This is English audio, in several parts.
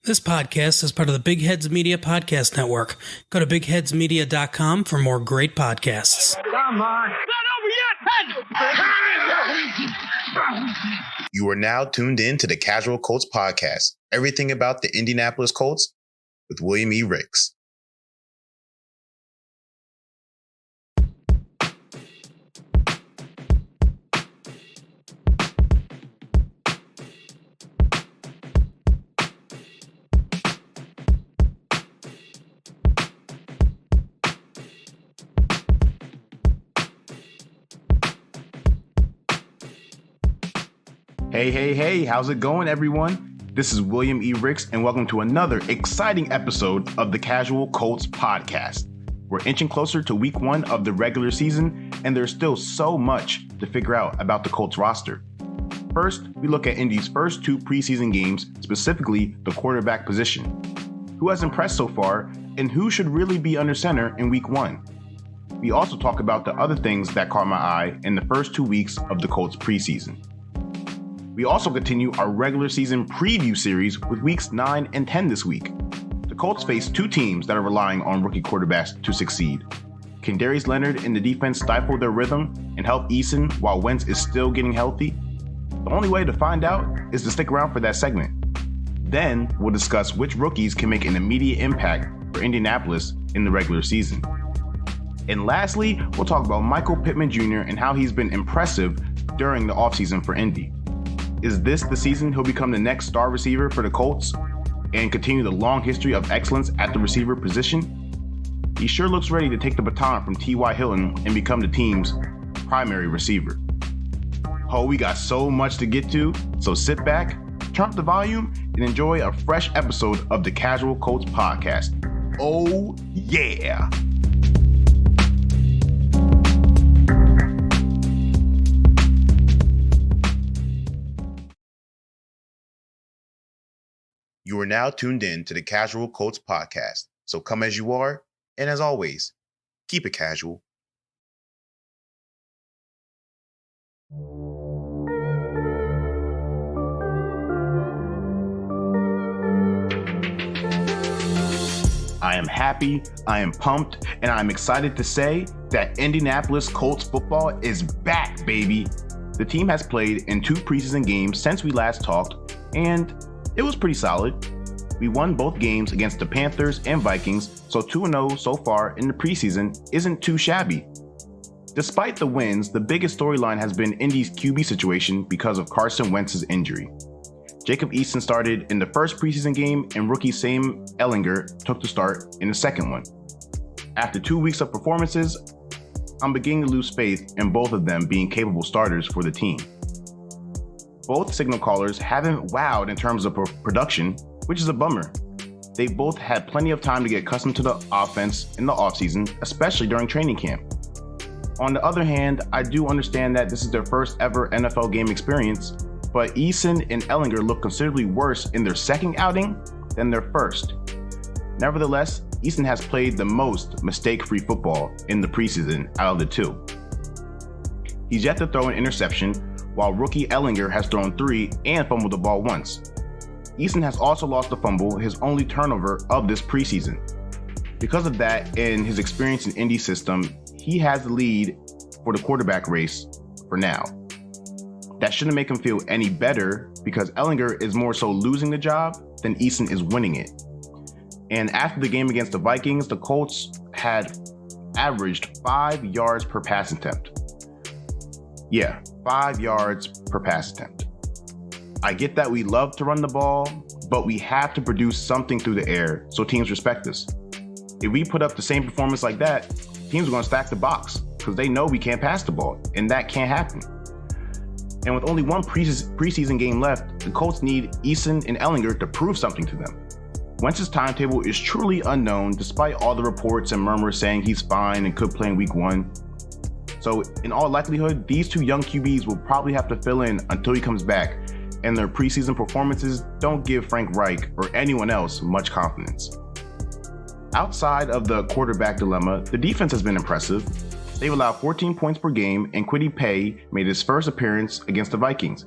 This podcast is part of the Big Heads Media Podcast Network. Go to bigheadsmedia.com for more great podcasts. Come on. Not over yet. You are now tuned in to the Casual Colts Podcast. Everything about the Indianapolis Colts with William E. Ricks. Hey, how's it going, everyone? This is William E. Ricks, and welcome to another exciting episode of the Casual Colts Podcast. We're inching closer to week one of the regular season, and there's still so much to figure out about the Colts roster. First, we look at Indy's first two preseason games, specifically the quarterback position. Who has impressed so far, and who should really be under center in week one? We also talk about the other things that caught my eye in the first 2 weeks of the Colts preseason. We also continue our regular season preview series with weeks 9 and 10 this week. The Colts face two teams that are relying on rookie quarterbacks to succeed. Can Darius Leonard and the defense stifle their rhythm and help Eason while Wentz is still getting healthy? The only way to find out is to stick around for that segment. Then we'll discuss which rookies can make an immediate impact for Indianapolis in the regular season. And lastly, we'll talk about Michael Pittman Jr. and how he's been impressive during the offseason for Indy. Is this the season he'll become the next star receiver for the Colts and continue the long history of excellence at the receiver position? He sure looks ready to take the baton from T.Y. Hilton and become the team's primary receiver. Oh, we got so much to get to, so sit back, turn up the volume, and enjoy a fresh episode of the Casual Colts Podcast. Oh, yeah! You are now tuned in to the Casual Colts Podcast. So come as you are, and as always, keep it casual. I am happy, I am pumped, and I'm excited to say that Indianapolis Colts football is back, baby. The team has played in 2 preseason games since we last talked, and it was pretty solid. We won both games against the Panthers and Vikings, so 2-0 so far in the preseason isn't too shabby. Despite the wins, the biggest storyline has been Indy's QB situation because of Carson Wentz's injury. Jacob Eason started in the first preseason game, and rookie Sam Ehlinger took the start in the second one. After 2 weeks of performances, I'm beginning to lose faith in both of them being capable starters for the team. Both signal callers haven't wowed in terms of production, which is a bummer. They both had plenty of time to get accustomed to the offense in the offseason, especially during training camp. On the other hand, I do understand that this is their first ever NFL game experience, but Eason and Ehlinger look considerably worse in their second outing than their first. Nevertheless, Eason has played the most mistake-free football in the preseason out of the two. He's yet to throw an interception, while rookie Ehlinger has thrown 3 and fumbled the ball once. Eason has also lost a fumble, his only turnover of this preseason. Because of that and his experience in Indy system, he has the lead for the quarterback race for now. That shouldn't make him feel any better because Ehlinger is more so losing the job than Eason is winning it. And after the game against the Vikings, the Colts had averaged 5 yards per pass attempt. Yeah, 5 yards per pass attempt. I get that we love to run the ball, but we have to produce something through the air so teams respect us. If we put up the same performance like that, teams are going to stack the box because they know we can't pass the ball, and that can't happen. And with only one preseason game left, the Colts need Eason and Ehlinger to prove something to them. Wentz's timetable is truly unknown despite all the reports and murmurs saying he's fine and could play in week 1. So in all likelihood, these two young QBs will probably have to fill in until he comes back, and their preseason performances don't give Frank Reich or anyone else much confidence. Outside of the quarterback dilemma, the defense has been impressive. They've allowed 14 points per game, and Kwity Paye made his first appearance against the Vikings.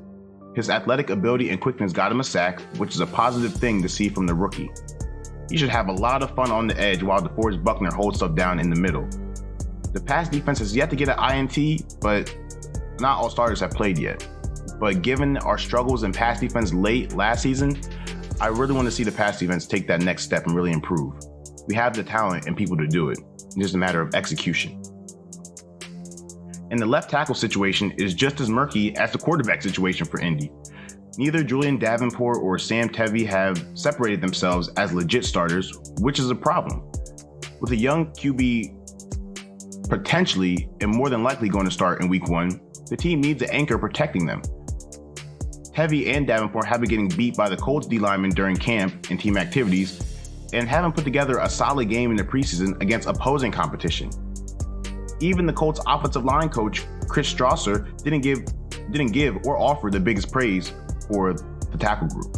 His athletic ability and quickness got him a sack, which is a positive thing to see from the rookie. He should have a lot of fun on the edge while DeForest Buckner holds stuff down in the middle. The pass defense has yet to get an INT, but not all starters have played yet. But given our struggles in pass defense late last season, I really want to see the pass defense take that next step and really improve. We have the talent and people to do it. It's just a matter of execution. And the left tackle situation is just as murky as the quarterback situation for Indy. Neither Julian Davenport or Sam Tevi have separated themselves as legit starters, which is a problem. With a young QB potentially and more than likely going to start in week 1, the team needs an anchor protecting them. Tevi and Davenport have been getting beat by the Colts D linemen during camp and team activities and haven't put together a solid game in the preseason against opposing competition. Even the Colts offensive line coach, Chris Strasser, didn't give or offer the biggest praise for the tackle group.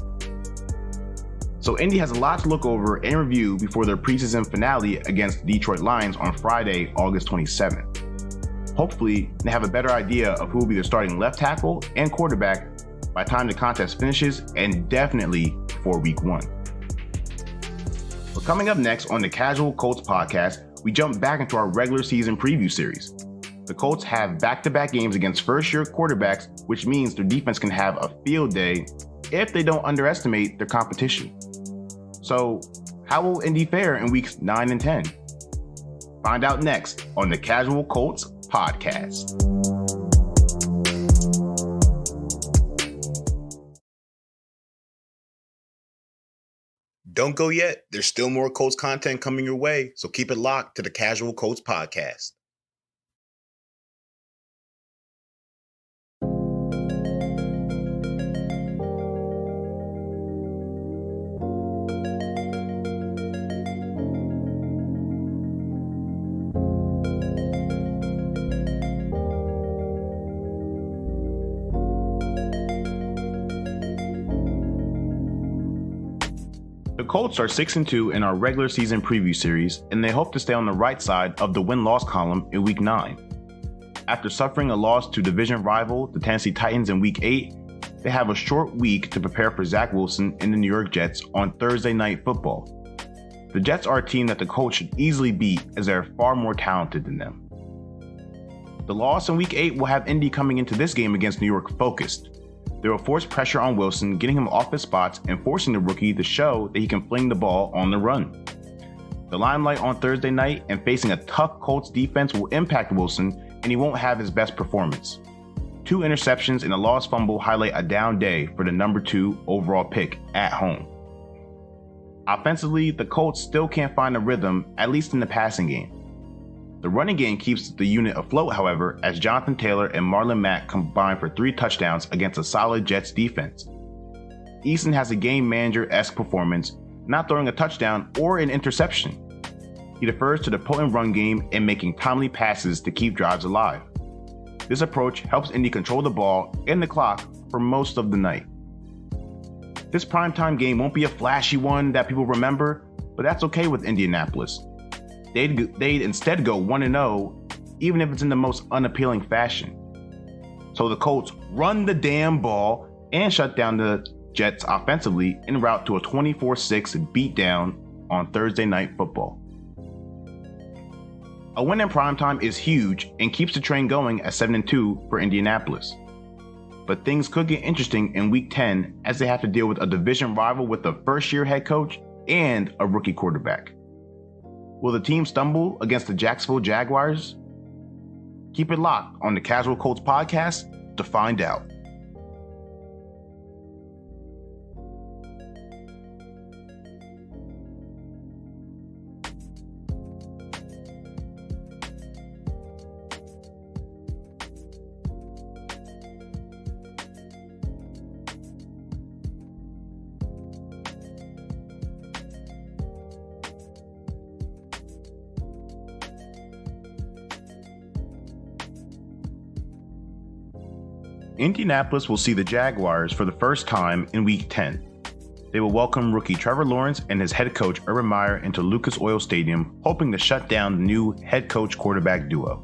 So Indy has a lot to look over and review before their preseason finale against the Detroit Lions on Friday, August 27th. Hopefully, they have a better idea of who will be their starting left tackle and quarterback by the time the contest finishes, and definitely for week 1. But coming up next on the Casual Colts podcast, we jump back into our regular season preview series. The Colts have back-to-back games against first-year quarterbacks, which means their defense can have a field day if they don't underestimate their competition. So, how will Indy fare in weeks 9 and 10? Find out next on the Casual Colts podcast. Don't go yet. There's still more Colts content coming your way, so keep it locked to the Casual Colts podcast. The Colts are 6-2 in our regular season preview series, and they hope to stay on the right side of the win-loss column in week 9. After suffering a loss to division rival, the Tennessee Titans in week 8, they have a short week to prepare for Zach Wilson and the New York Jets on Thursday Night Football. The Jets are a team that the Colts should easily beat as they are far more talented than them. The loss in week 8 will have Indy coming into this game against New York focused. They will force pressure on Wilson, getting him off his spots and forcing the rookie to show that he can fling the ball on the run. The limelight on Thursday night and facing a tough Colts defense will impact Wilson, and he won't have his best performance. 2 interceptions and a lost fumble highlight a down day for the number 2 overall pick at home. Offensively, the Colts still can't find a rhythm, at least in the passing game. The running game keeps the unit afloat, however, as Jonathan Taylor and Marlon Mack combine for 3 touchdowns against a solid Jets defense. Eason has a game manager-esque performance, not throwing a touchdown or an interception. He defers to the potent run game and making timely passes to keep drives alive. This approach helps Indy control the ball and the clock for most of the night. This primetime game won't be a flashy one that people remember, but that's okay with Indianapolis. They'd instead go 1-0, even if it's in the most unappealing fashion. So the Colts run the damn ball and shut down the Jets offensively en route to a 24-6 beatdown on Thursday Night Football. A win in primetime is huge and keeps the train going at 7-2 for Indianapolis. But things could get interesting in Week 10 as they have to deal with a division rival with a first-year head coach and a rookie quarterback. Will the team stumble against the Jacksonville Jaguars? Keep it locked on the Casual Colts podcast to find out. Indianapolis will see the Jaguars for the first time in Week 10. They will welcome rookie Trevor Lawrence and his head coach Urban Meyer into Lucas Oil Stadium, hoping to shut down the new head coach quarterback duo.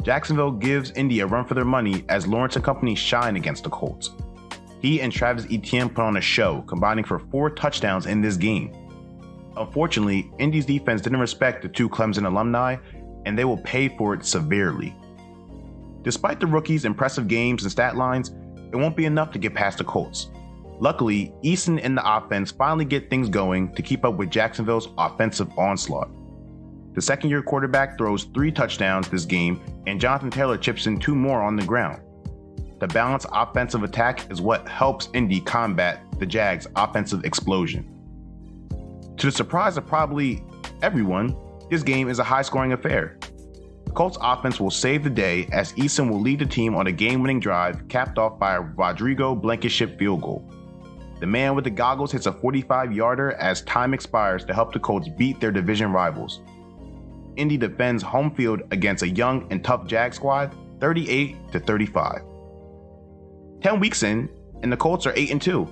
Jacksonville gives Indy a run for their money as Lawrence and company shine against the Colts. He and Travis Etienne put on a show, combining for 4 touchdowns in this game. Unfortunately, Indy's defense didn't respect the 2 Clemson alumni, and they will pay for it severely. Despite the rookies' impressive games and stat lines, it won't be enough to get past the Colts. Luckily, Eason and the offense finally get things going to keep up with Jacksonville's offensive onslaught. The second-year quarterback throws 3 touchdowns this game, and Jonathan Taylor chips in 2 more on the ground. The balanced offensive attack is what helps Indy combat the Jags' offensive explosion. To the surprise of probably everyone, this game is a high-scoring affair. The Colts offense will save the day as Eason will lead the team on a game-winning drive capped off by a Rodrigo Blankenship field goal. The man with the goggles hits a 45-yarder as time expires to help the Colts beat their division rivals. Indy defends home field against a young and tough Jag squad 38-35. 10 weeks in, and the Colts are 8-2.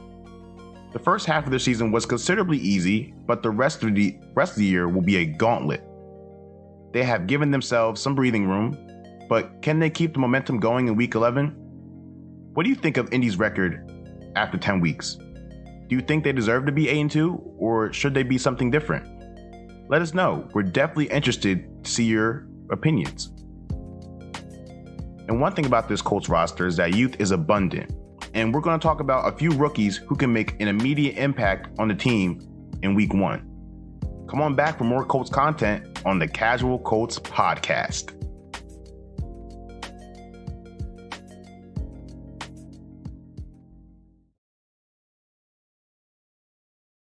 The first half of the season was considerably easy, but the rest of the year will be a gauntlet. They have given themselves some breathing room, but can they keep the momentum going in Week 11? What do you think of Indy's record after 10 weeks? Do you think they deserve to be 8-2, or should they be something different? Let us know. We're definitely interested to see your opinions. And one thing about this Colts roster is that youth is abundant, and we're going to talk about a few rookies who can make an immediate impact on the team in Week 1. Come on back for more Colts content on the Casual Colts podcast.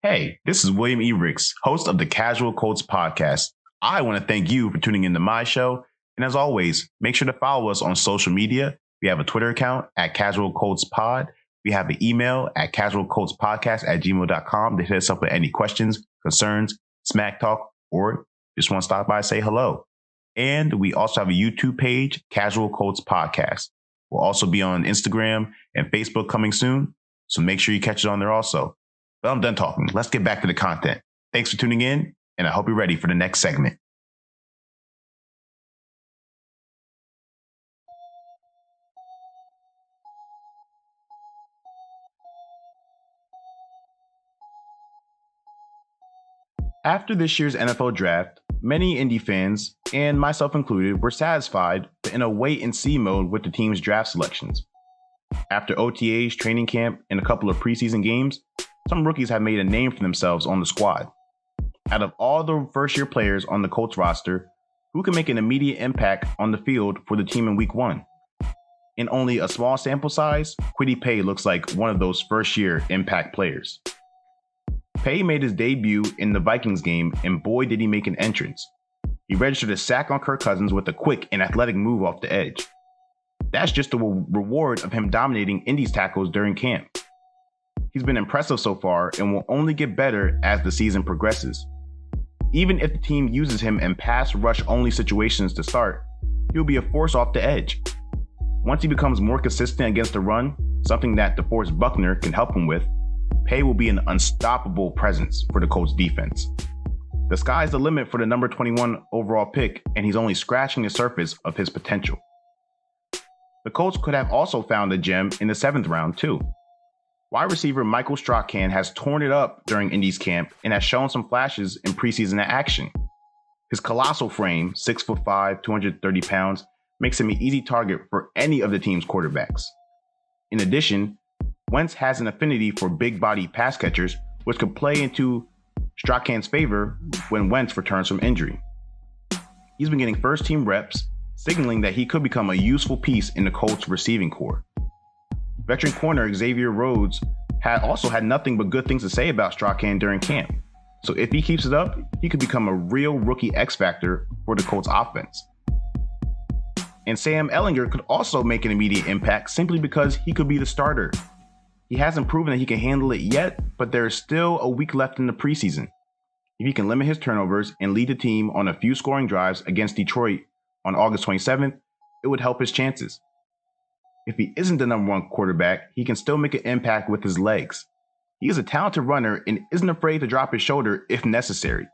Hey, this is William E. Ricks, host of the Casual Colts podcast. I want to thank you for tuning into my show. And as always, make sure to follow us on social media. We have a Twitter account at Casual Colts Pod. We have an email at casualcoltspodcast@gmail.com to hit us up with any questions, concerns, smack talk, or just want to stop by and say hello. And we also have a YouTube page, Casual Colts Podcast. We'll also be on Instagram and Facebook coming soon, so make sure you catch it on there also. But I'm done talking. Let's get back to the content. Thanks for tuning in, and I hope you're ready for the next segment. After this year's NFL draft, many Indy fans, and myself included, were satisfied but in a wait-and-see mode with the team's draft selections. After OTAs, training camp, and a couple of preseason games, some rookies have made a name for themselves on the squad. Out of all the first-year players on the Colts roster, who can make an immediate impact on the field for the team in Week 1? In only a small sample size, Kwity Paye looks like one of those first-year impact players. Paye made his debut in the Vikings game, and boy did he make an entrance. He registered a sack on Kirk Cousins with a quick and athletic move off the edge. That's just the reward of him dominating Indy's tackles during camp. He's been impressive so far and will only get better as the season progresses. Even if the team uses him in pass rush only situations to start, he'll be a force off the edge. Once he becomes more consistent against the run, something that DeForest Buckner can help him with, Paye will be an unstoppable presence for the Colts defense. The sky's the limit for the number 21 overall pick, and he's only scratching the surface of his potential. The Colts could have also found a gem in the 7th round too. Wide receiver Michael Strahan has torn it up during Indy's camp and has shown some flashes in preseason action. His colossal frame, 6'5", 230 pounds, makes him an easy target for any of the team's quarterbacks. In addition, Wentz has an affinity for big-body pass catchers, which could play into Strahan's favor when Wentz returns from injury. He's been getting first-team reps, signaling that he could become a useful piece in the Colts receiving corps. Veteran corner Xavier Rhodes also had nothing but good things to say about Strahan during camp. So if he keeps it up, he could become a real rookie X-factor for the Colts offense. And Sam Ehlinger could also make an immediate impact simply because he could be the starter. He hasn't proven that he can handle it yet, but there is still a week left in the preseason. If he can limit his turnovers and lead the team on a few scoring drives against Detroit on August 27th, it would help his chances. If he isn't the number 1 quarterback, he can still make an impact with his legs. He is a talented runner and isn't afraid to drop his shoulder if necessary.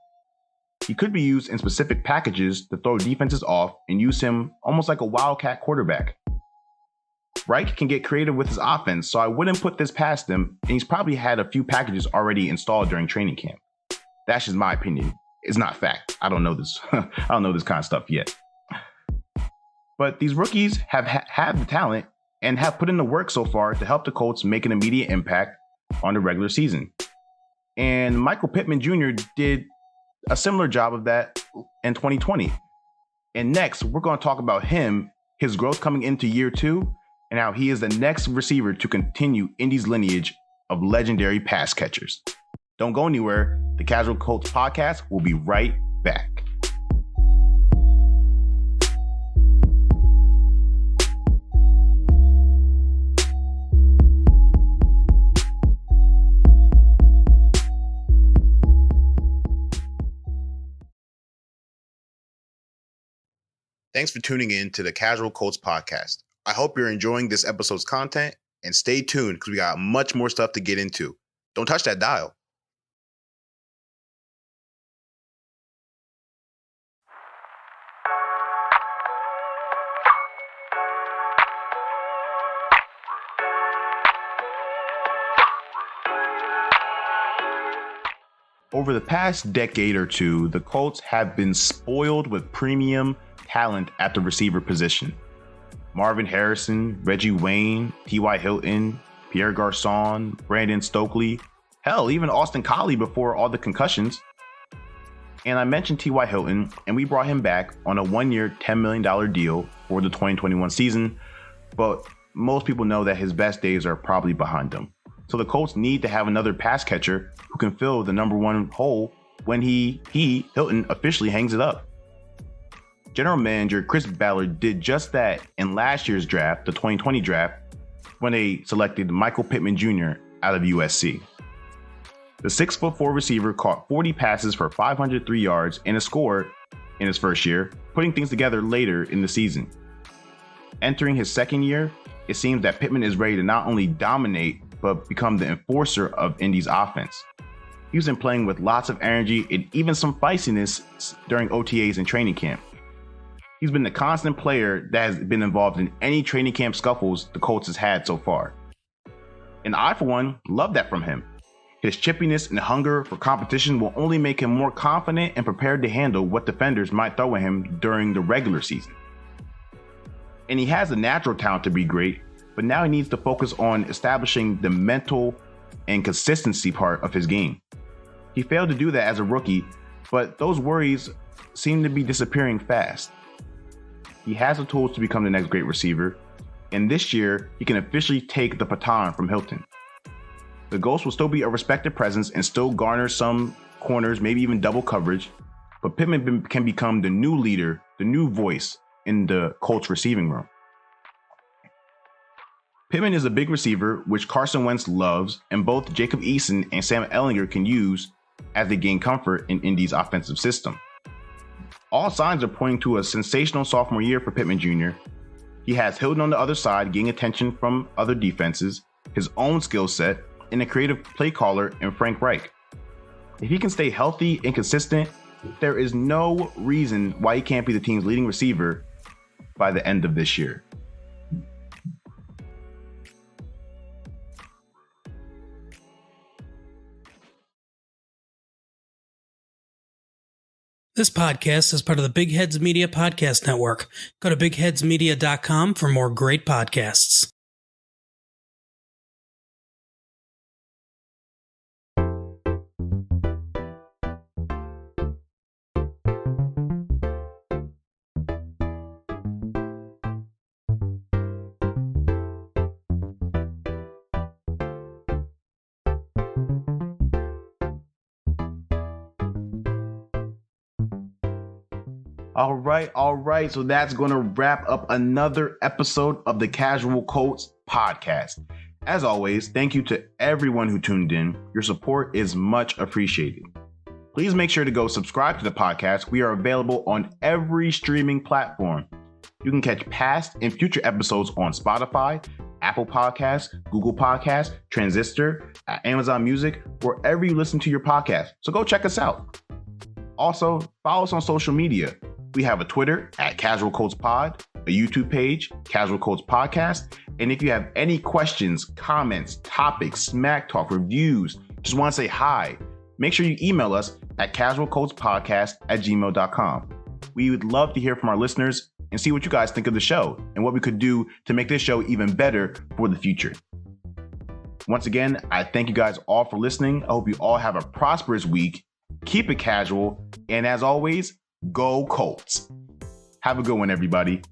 He could be used in specific packages to throw defenses off and use him almost like a wildcat quarterback. Reich can get creative with his offense, so I wouldn't put this past him, and he's probably had a few packages already installed during training camp. That's just my opinion. It's not fact. I don't know this. I don't know this kind of stuff yet. But these rookies have the talent and have put in the work so far to help the Colts make an immediate impact on the regular season. And Michael Pittman Jr. did a similar job of that in 2020. And next, we're going to talk about him, his growth coming into year 2, and how he is the next receiver to continue Indy's lineage of legendary pass catchers. Don't go anywhere. The Casual Colts podcast will be right back. Thanks for tuning in to the Casual Colts podcast. I hope you're enjoying this episode's content, and stay tuned because we got much more stuff to get into. Don't touch that dial. Over the past decade or two, the Colts have been spoiled with premium talent at the receiver position. Marvin Harrison, Reggie Wayne, T.Y. Hilton, Pierre Garçon, Brandon Stokely, hell, even Austin Collie before all the concussions. And I mentioned T.Y. Hilton, and we brought him back on a 1-year, $10 million deal for the 2021 season, but most people know that his best days are probably behind him. So the Colts need to have another pass catcher who can fill the number 1 hole when Hilton, officially hangs it up. General Manager Chris Ballard did just that in last year's draft, the 2020 draft, when they selected Michael Pittman Jr. out of USC. The 6'4" receiver caught 40 passes for 503 yards and a score in his first year, putting things together later in the season. Entering his second year, it seems that Pittman is ready to not only dominate, but become the enforcer of Indy's offense. He's been playing with lots of energy and even some feistiness during OTAs and training camp. He's been the constant player that has been involved in any training camp scuffles the Colts has had so far. And I, for one, love that from him. His chippiness and hunger for competition will only make him more confident and prepared to handle what defenders might throw at him during the regular season. And he has the natural talent to be great, but now he needs to focus on establishing the mental and consistency part of his game. He failed to do that as a rookie, but those worries seem to be disappearing fast. He has the tools to become the next great receiver, and this year he can officially take the baton from Hilton. The Ghost will still be a respected presence and still garner some corners, maybe even double coverage, but Pittman can become the new leader, the new voice in the Colts receiving room. Pittman is a big receiver, which Carson Wentz loves, and both Jacob Eason and Sam Ehlinger can use as they gain comfort in Indy's offensive system. All signs are pointing to a sensational sophomore year for Pittman Jr. He has Hilton on the other side, getting attention from other defenses, his own skill set, and a creative play caller in Frank Reich. If he can stay healthy and consistent, there is no reason why he can't be the team's leading receiver by the end of this year. This podcast is part of the Big Heads Media Podcast Network. Go to bigheadsmedia.com for more great podcasts. All right. So that's going to wrap up another episode of the Casual Colts podcast. As always, thank you to everyone who tuned in. Your support is much appreciated. Please make sure to go subscribe to the podcast. We are available on every streaming platform. You can catch past and future episodes on Spotify, Apple Podcasts, Google Podcasts, Transistor, Amazon Music, wherever you listen to your podcast. So go check us out. Also, follow us on social media. We have a Twitter at Casual Colts Pod, a YouTube page, Casual Colts Podcast, And if you have any questions, comments, topics, smack talk, reviews, just want to say hi, make sure you email us at casualcoltspodcast@gmail.com. We would love to hear from our listeners and see what you guys think of the show and what we could do to make this show even better for the future. Once again, I thank you guys all for listening. I hope you all have a prosperous week. Keep it casual. And as always, go Colts. Have a good one, everybody.